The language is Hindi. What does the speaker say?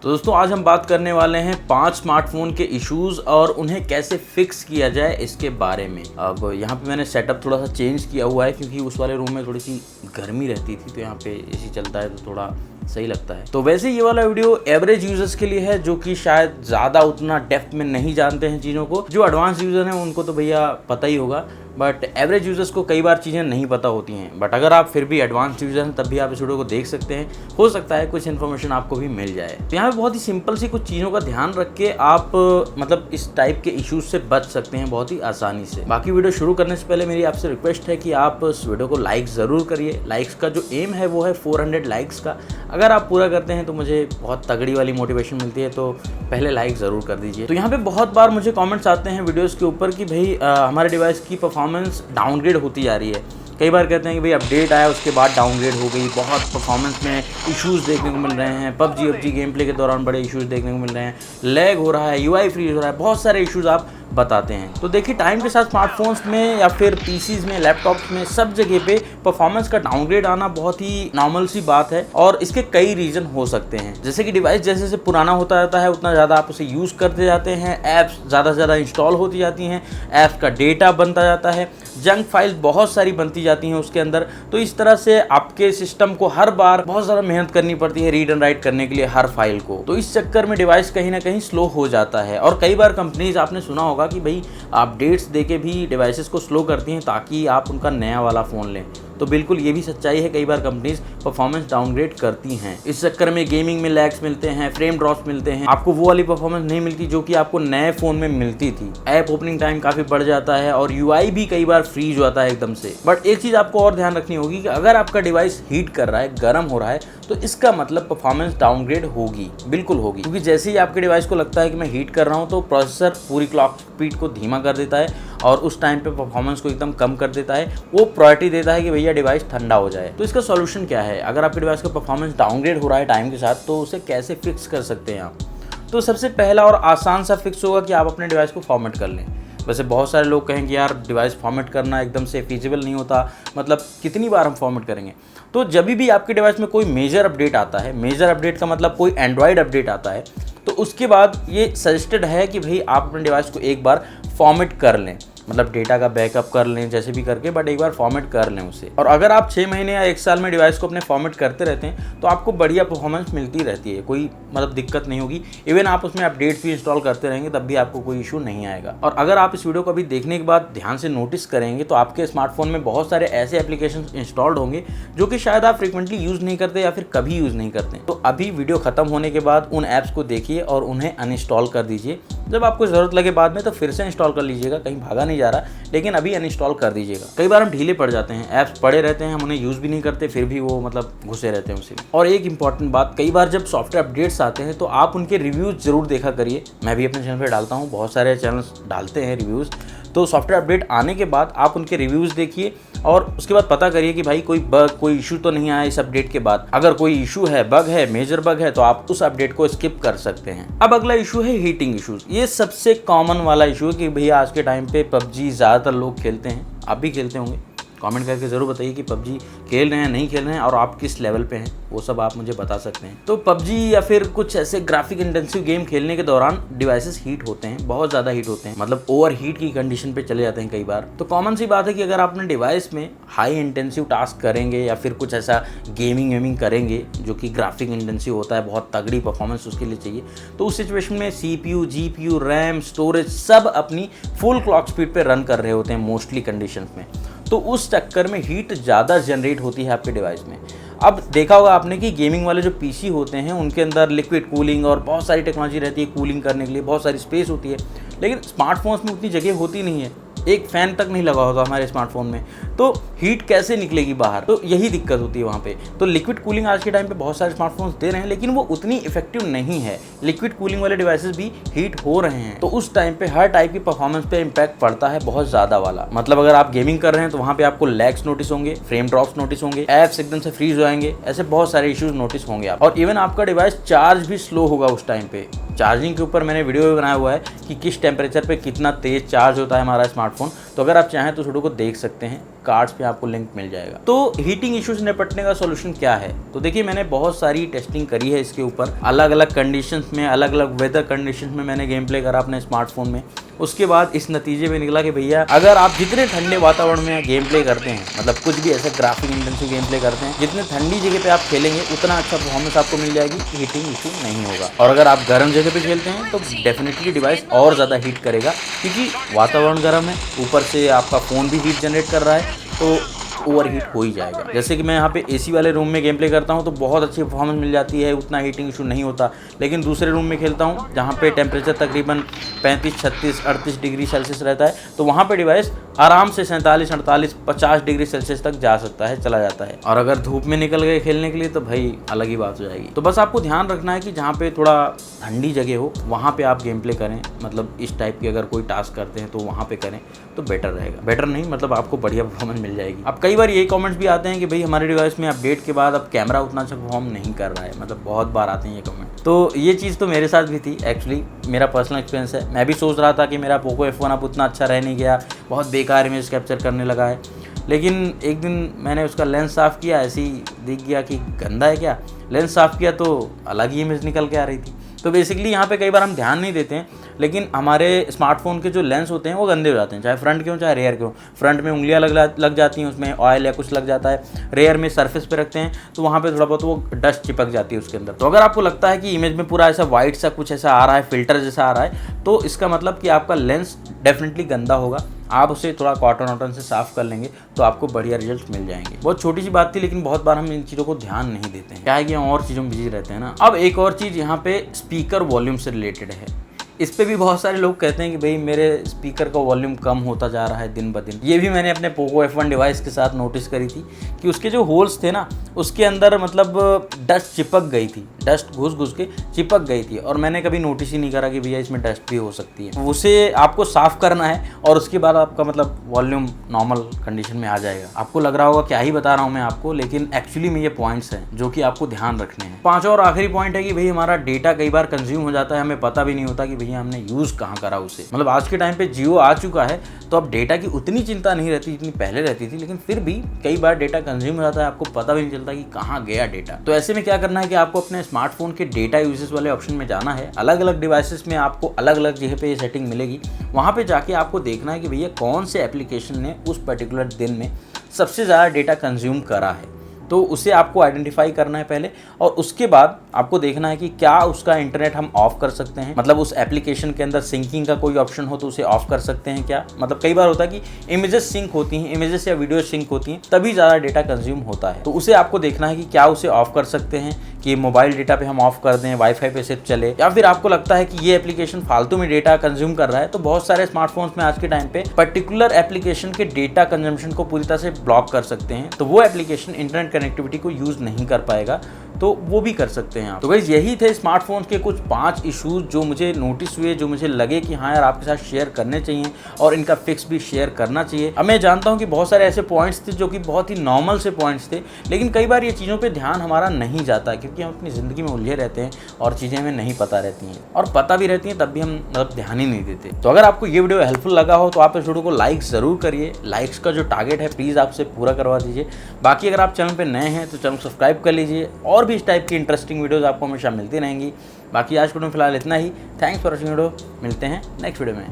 तो दोस्तों आज हम बात करने वाले हैं 5 स्मार्टफोन के इश्यूज और उन्हें कैसे फिक्स किया जाए इसके बारे में। अब यहाँ पे मैंने सेटअप थोड़ा सा चेंज किया हुआ है क्योंकि उस वाले रूम में थोड़ी सी गर्मी रहती थी, तो यहाँ पे एसी चलता है तो थोड़ा सही लगता है। तो वैसे ये वाला वीडियो एवरेज यूजर्स के लिए है जो कि शायद ज़्यादा उतना डेप्थ में नहीं जानते हैं चीज़ों को। जो एडवांस यूजर हैं उनको तो भैया पता ही होगा, बट एवरेज यूजर्स को कई बार चीज़ें नहीं पता होती हैं। बट अगर आप फिर भी एडवांस यूजर हैं तब भी आप इस वीडियो को देख सकते हैं, हो सकता है कुछ इन्फॉर्मेशन आपको भी मिल जाए। तो यहाँ पे बहुत ही सिंपल सी कुछ चीज़ों का ध्यान रख के आप मतलब इस टाइप के इश्यूज से बच सकते हैं बहुत ही आसानी से। बाकी वीडियो शुरू करने से पहले मेरी आपसे रिक्वेस्ट है कि आप इस वीडियो को लाइक ज़रूर करिए। लाइक्स का जो एम है वो है 400 लाइक्स का। अगर आप पूरा करते हैं तो मुझे बहुत तगड़ी वाली मोटिवेशन मिलती है, तो पहले लाइक ज़रूर कर दीजिए। तो यहाँ पे बहुत बार मुझे कमेंट्स आते हैं वीडियोस के ऊपर कि भाई हमारे डिवाइस की परफॉर्मेंस डाउनग्रेड होती जा रही है। कई बार कहते हैं कि भाई अपडेट आया उसके बाद डाउनग्रेड हो गई, बहुत परफॉर्मेंस में इश्यूज़ देखने को मिल रहे हैं, पबजी गेम प्ले के दौरान बड़े इश्यूज़ देखने को मिल रहे हैं, लैग हो रहा है, यूआई फ्रीज हो रहा है, बहुत सारे इश्यूज़ आप बताते हैं। तो देखिए टाइम के साथ स्मार्टफोन्स में या फिर पीसीज में, लैपटॉप्स में, सब जगह पे परफॉर्मेंस का डाउनग्रेड आना बहुत ही नॉर्मल सी बात है और इसके कई रीज़न हो सकते हैं। जैसे कि डिवाइस जैसे जैसे पुराना होता जाता है उतना ज़्यादा आप उसे यूज़ करते जाते हैं, ऐप्स ज़्यादा से ज़्यादा इंस्टॉल होती जाती हैं, ऐप्स का डेटा बनता जाता है, जंक फाइल्स बहुत सारी बनती जाती हैं उसके अंदर। तो इस तरह से आपके सिस्टम को हर बार बहुत ज़्यादा मेहनत करनी पड़ती है रीड एंड राइट करने के लिए हर फाइल को। तो इस चक्कर में डिवाइस कहीं ना कहीं स्लो हो जाता है। और कई बार कंपनीज, आपने सुना होगा कि भाई अपडेट्स देके भी डिवाइसेस को स्लो करती हैं ताकि आप उनका नया वाला फ़ोन लें। तो बिल्कुल ये भी सच्चाई है, कई बार कंपनीज परफॉर्मेंस डाउनग्रेड करती हैं। इस चक्कर में गेमिंग में लैग्स मिलते हैं, फ्रेम ड्रॉप्स मिलते हैं, आपको वो वाली परफॉर्मेंस नहीं मिलती जो कि आपको नए फ़ोन में मिलती थी। ऐप ओपनिंग टाइम काफ़ी बढ़ जाता है और यूआई भी कई बार फ्रीज हो जाता है एकदम से। बट एक चीज़ आपको और ध्यान रखनी होगी कि अगर आपका डिवाइस हीट कर रहा है, गर्म हो रहा है, तो इसका मतलब परफॉर्मेंस डाउनग्रेड होगी, बिल्कुल होगी। क्योंकि जैसे ही आपके डिवाइस को लगता है कि मैं हीट कर रहा हूँ तो प्रोसेसर पूरी क्लॉक स्पीड को धीमा कर देता है और उस टाइम पे परफॉर्मेंस को एकदम कम कर देता है। वो प्रायोरिटी देता है कि भैया डिवाइस ठंडा हो जाए। तो इसका सॉल्यूशन क्या है? अगर आपके डिवाइस का परफॉर्मेंस डाउनग्रेड हो रहा है टाइम के साथ तो उसे कैसे फिक्स कर सकते हैं आप? तो सबसे पहला और आसान सा फिक्स होगा कि आप अपने डिवाइस को फॉर्मेट कर लें। वैसे बहुत सारे लोग कहेंगे यार डिवाइस फॉर्मेट करना एकदम से फिजिबल नहीं होता, मतलब कितनी बार हम फॉर्मेट करेंगे? तो जब भी आपके डिवाइस में कोई मेजर अपडेट आता है, मेजर अपडेट का मतलब कोई एंड्रॉयड अपडेट आता है, तो उसके बाद ये सजेस्टेड है कि भाई आप अपने डिवाइस को एक बार फॉर्मेट कर लें, मतलब डेटा का बैकअप कर लें जैसे भी करके, बट एक बार फॉर्मेट कर लें उसे। और अगर आप 6 महीने या 1 साल में डिवाइस को अपने फॉर्मेट करते रहते हैं तो आपको बढ़िया परफॉर्मेंस मिलती रहती है, कोई मतलब दिक्कत नहीं होगी। इवन आप उसमें अपडेट्स भी इंस्टॉल करते रहेंगे तब भी आपको कोई इशू नहीं आएगा। और अगर आप इस वीडियो को अभी देखने के बाद ध्यान से नोटिस करेंगे तो आपके स्मार्टफोन में बहुत सारे ऐसे एप्लीकेशन इंस्टॉल्ड होंगे जो कि शायद आप फ्रिक्वेंटली यूज़ नहीं करते या फिर कभी यूज़ नहीं करते। तो अभी वीडियो खत्म होने के बाद उन ऐप्स को देखिए और उन्हें अनइंस्टॉल कर दीजिए। जब आपको ज़रूरत लगे बाद में तो फिर से इंस्टॉल कर लीजिएगा, कहीं भागा नहीं जा रहा, लेकिन अभी अनइंस्टॉल कर दीजिएगा। कई बार हम ढीले पड़ जाते हैं, ऐप्स पड़े रहते हैं, हम उन्हें यूज़ भी नहीं करते, फिर भी वो मतलब घुसे रहते हैं उसी में। और एक इंपॉर्टेंट बात, कई बार जब सॉफ्टवेयर अपडेट्स आते हैं तो आप उनके रिव्यूज़ ज़रूर देखा करिए। मैं भी अपने चैनल पर डालता हूँ, बहुत सारे चैनल्स डालते हैं रिव्यूज़। तो सॉफ्टवेयर अपडेट आने के बाद आप उनके रिव्यूज़ देखिए और उसके बाद पता करिए कि भाई कोई बग, कोई इशू तो नहीं आया इस अपडेट के बाद। अगर कोई इशू है, बग है, मेजर बग है, तो आप उस अपडेट को स्किप कर सकते हैं। अब अगला इशू है हीटिंग इशूज़। ये सबसे कॉमन वाला इशू है कि भैया आज के टाइम पे पबजी ज़्यादातर लोग खेलते हैं, आप भी खेलते होंगे। कमेंट करके ज़रूर बताइए कि पबजी खेल रहे हैं, नहीं खेल रहे हैं और आप किस लेवल पे हैं, वो सब आप मुझे बता सकते हैं। तो पबजी या फिर कुछ ऐसे ग्राफिक इंटेंसिव गेम खेलने के दौरान डिवाइसेस हीट होते हैं, बहुत ज़्यादा हीट होते हैं, मतलब ओवर हीट की कंडीशन पे चले जाते हैं कई बार। तो कॉमन सी बात है कि अगर आप अपने डिवाइस में हाई इंटेंसिव टास्क करेंगे या फिर कुछ ऐसा गेमिंग करेंगे जो कि ग्राफिक इंटेंसिव होता है, बहुत तगड़ी परफॉर्मेंस उसके लिए चाहिए, तो उस सिचुएशन में CPU, GPU, रैम, स्टोरेज सब अपनी फुल क्लॉक स्पीड पर रन कर रहे होते हैं मोस्टली कंडीशन में। तो उस चक्कर में हीट ज़्यादा जनरेट होती है आपके डिवाइस में। अब देखा होगा आपने कि गेमिंग वाले जो पीसी होते हैं उनके अंदर लिक्विड कूलिंग और बहुत सारी टेक्नोलॉजी रहती है कूलिंग करने के लिए, बहुत सारी स्पेस होती है, लेकिन स्मार्टफोन्स में उतनी जगह होती नहीं है, एक फ़ैन तक नहीं लगा होता हमारे स्मार्टफोन में, तो हीट कैसे निकलेगी बाहर? तो यही दिक्कत होती है वहाँ पे। तो लिक्विड कूलिंग आज के टाइम पे बहुत सारे स्मार्टफोन्स दे रहे हैं लेकिन वो उतनी इफेक्टिव नहीं है। लिक्विड कूलिंग वाले डिवाइसेस भी हीट हो रहे हैं, तो उस टाइम पे हर टाइप की परफॉर्मेंस पे इम्पैक्ट पड़ता है बहुत ज़्यादा वाला। मतलब अगर आप गेमिंग कर रहे हैं तो वहाँ पे आपको लैग्स नोटिस होंगे, फ्रेम ड्रॉप्स नोटिस होंगे, ऐप्स एकदम से फ्रीज हो जाएंगे, ऐसे बहुत सारे इश्यूज नोटिस होंगे आप। और इवन आपका डिवाइस चार्ज भी स्लो होगा उस टाइम पे। चार्जिंग के ऊपर मैंने वीडियो भी बनाया हुआ है कि किस टेम्परेचर पे कितना तेज़ चार्ज होता है हमारा स्मार्टफोन, तो अगर आप चाहें तो वीडियो को देख सकते हैं। कार्ड्स पे आपको लिंक मिल जाएगा। तो हीटिंग इश्यूज निपटने का सोल्यूशन क्या है? तो देखिए मैंने बहुत सारी टेस्टिंग करी है इसके ऊपर, अलग अलग कंडीशंस में, अलग अलग वेदर कंडीशंस में मैंने गेम प्ले करा अपने स्मार्टफोन में। उसके बाद इस नतीजे में निकला कि भैया अगर आप जितने ठंडे वातावरण में गेम प्ले करते हैं, मतलब कुछ भी ऐसे ग्राफिक इंटेंसिव गेम प्ले करते हैं, जितने ठंडी जगह पे आप खेलेंगे उतना अच्छा परफॉर्मेंस आपको मिल जाएगी, हीटिंग इशू नहीं होगा। और अगर आप गर्म जगह पे खेलते हैं तो डेफिनेटली डिवाइस और ज़्यादा हीट करेगा, क्योंकि वातावरण गर्म है, ऊपर से आपका फ़ोन भी हीट जनरेट कर रहा है, तो ओवर हीट हो ही जाएगा। जैसे कि मैं यहाँ पे एसी वाले रूम में गेम प्ले करता हूँ तो बहुत अच्छी परफॉर्मेंस मिल जाती है, उतना हीटिंग इशू नहीं होता। लेकिन दूसरे रूम में खेलता हूँ जहाँ पे टेम्परेचर तकरीबन 35, 36, 38 डिग्री सेल्सियस रहता है, तो वहाँ पे डिवाइस आराम से 47, 48, 50 डिग्री सेल्सियस तक जा सकता है, चला जाता है। और अगर धूप में निकल गए खेलने के लिए तो भाई अलग ही बात हो जाएगी। तो बस आपको ध्यान रखना है कि जहाँ पे थोड़ा ठंडी जगह हो वहाँ पे आप गेम प्ले करें, मतलब इस टाइप की अगर कोई टास्क करते हैं तो वहाँ पे करें तो बेटर रहेगा। बेटर नहीं मतलब आपको बढ़िया परफॉर्मेंस मिल जाएगी। अब कई बार ये कमेंट्स भी आते हैं कि भाई हमारे डिवाइस में अपडेट के बाद अब कैमरा उतना अच्छा परफॉर्म नहीं कर रहा है, मतलब बहुत बार आते हैं ये कमेंट। तो ये चीज़ तो मेरे साथ भी थी, एक्चुअली मेरा पर्सनल एक्सपीरियंस है। मैं भी सोच रहा था कि मेरा पोको F1 अब उतना अच्छा रह नहीं गया, बहुत बेकार इमेज कैप्चर करने लगा है। लेकिन एक दिन मैंने उसका लेंस साफ़ किया, ऐसे ही दिख गया कि गंदा है क्या, लेंस साफ़ किया तो अलग ही इमेज निकल के आ रही थी। तो बेसिकली यहाँ पे कई बार हम ध्यान नहीं देते हैं, लेकिन हमारे स्मार्टफोन के जो लेंस होते हैं वो गंदे हो जाते हैं, चाहे फ्रंट के हो चाहे रेयर के हो। फ्रंट में उंगलियां लग जाती हैं, उसमें ऑयल या कुछ लग जाता है, रेयर में सरफेस पे रखते हैं तो वहाँ पे थोड़ा बहुत वो डस्ट चिपक जाती है उसके अंदर। तो अगर आपको लगता है कि इमेज में पूरा ऐसा वाइट सा कुछ ऐसा आ रहा है, फिल्टर जैसा आ रहा है, तो इसका मतलब कि आपका लेंस डेफिनेटली गंदा होगा। आप उसे थोड़ा कॉटन वॉटन से साफ़ कर लेंगे तो आपको बढ़िया रिजल्ट मिल जाएंगे। बहुत छोटी सी बात थी, लेकिन बहुत बार हम इन चीज़ों को ध्यान नहीं देते हैं, क्या है कि हम और चीज़ों में बिजी रहते हैं ना। अब एक और चीज़ यहाँ पे स्पीकर वॉल्यूम से रिलेटेड है। इस पे भी बहुत सारे लोग कहते हैं कि भाई मेरे स्पीकर का वॉल्यूम कम होता जा रहा है दिन ब दिन। ये भी मैंने अपने पोको F1 डिवाइस के साथ नोटिस करी थी कि उसके जो होल्स थे ना, उसके अंदर मतलब डस्ट चिपक गई थी, डस्ट घुस के चिपक गई थी, और मैंने कभी नोटिस ही नहीं करा कि भैया इसमें डस्ट भी हो सकती है। उसे आपको साफ़ करना है और उसके बाद आपका मतलब वॉल्यूम नॉर्मल कंडीशन में आ जाएगा। आपको लग रहा होगा क्या ही बता रहा हूँ मैं आपको, लेकिन एक्चुअली में ये पॉइंट्स हैं जो कि आपको ध्यान रखने हैं। पांचवा और आखिरी पॉइंट है कि भाई हमारा डेटा कई बार कंज्यूम हो जाता है, हमें पता भी नहीं होता कि भैया हमने यूज़ कहाँ करा उसे। मतलब आज के टाइम पे जियो आ चुका है तो अब डेटा की उतनी चिंता नहीं रहती जितनी पहले रहती थी, लेकिन फिर भी कई बार डेटा कंज्यूम हो जाता है, आपको पता भी नहीं चलता कि कहाँ गया डेटा। तो ऐसे में क्या करना है कि आपको अपने स्मार्टफोन के डेटा यूजेस वाले ऑप्शन में जाना है। अलग अलग डिवाइसेस में आपको अलग अलग जगह पे ये सेटिंग मिलेगी, वहाँ पे जाके आपको देखना है कि भैया कौन से एप्लीकेशन ने उस पर्टिकुलर दिन में सबसे ज़्यादा डेटा कंज्यूम करा है। तो उसे आपको आइडेंटिफाई करना है पहले, और उसके बाद आपको देखना है कि क्या उसका इंटरनेट हम ऑफ कर सकते हैं, मतलब उस एप्लीकेशन के अंदर सिंकिंग का कोई ऑप्शन हो तो उसे ऑफ कर सकते हैं क्या। मतलब कई बार होता है कि इमेजेस सिंक होती हैं, इमेजेस या वीडियो सिंक होती हैं, तभी ज़्यादा डेटा कंज्यूम होता है। तो उसे आपको देखना है कि क्या उसे ऑफ कर सकते हैं, कि मोबाइल डेटा पे हम ऑफ कर दें, वाईफाई पे सिर्फ चले, या फिर आपको लगता है कि ये एप्लीकेशन फालतू में डेटा कंज्यूम कर रहा है। तो बहुत सारे स्मार्टफोन्स में आज के टाइम पे पर्टिकुलर एप्लीकेशन के डेटा कंजम्पशन को पूरी तरह से ब्लॉक कर सकते हैं, तो वो एप्लीकेशन इंटरनेट कनेक्टिविटी को यूज नहीं कर पाएगा, तो वो भी कर सकते हैं आप। तो गाइस यही थे स्मार्टफोन्स के कुछ 5 इश्यूज जो मुझे नोटिस हुए, जो मुझे लगे कि हाँ यार आपके साथ शेयर करने चाहिए और इनका फिक्स भी शेयर करना चाहिए। अब मैं जानता हूँ कि बहुत सारे ऐसे पॉइंट्स थे जो कि बहुत ही नॉर्मल से पॉइंट्स थे, लेकिन कई बार ये चीज़ों पे ध्यान हमारा नहीं जाता, क्योंकि हम अपनी ज़िंदगी में उलझे रहते हैं और चीज़ें हमें नहीं पता रहती हैं, और पता भी रहती हैं तब भी हम मतलब ध्यान ही नहीं देते। तो अगर आपको ये वीडियो हेल्पफुल लगा हो तो आप इस वीडियो को लाइक ज़रूर करिए। लाइक्स का जो टारगेट है प्लीज़ आपसे पूरा करवा दीजिए। बाकी अगर आप चैनल पर नए हैं तो चैनल सब्सक्राइब कर लीजिए, और भी इस टाइप की इंटरेस्टिंग वीडियोस आपको हमेशा मिलती रहेंगी। बाकी आज वीडियो में फिलहाल इतना ही। थैंक्स फॉर वॉचिंग वीडियो, मिलते हैं नेक्स्ट वीडियो में।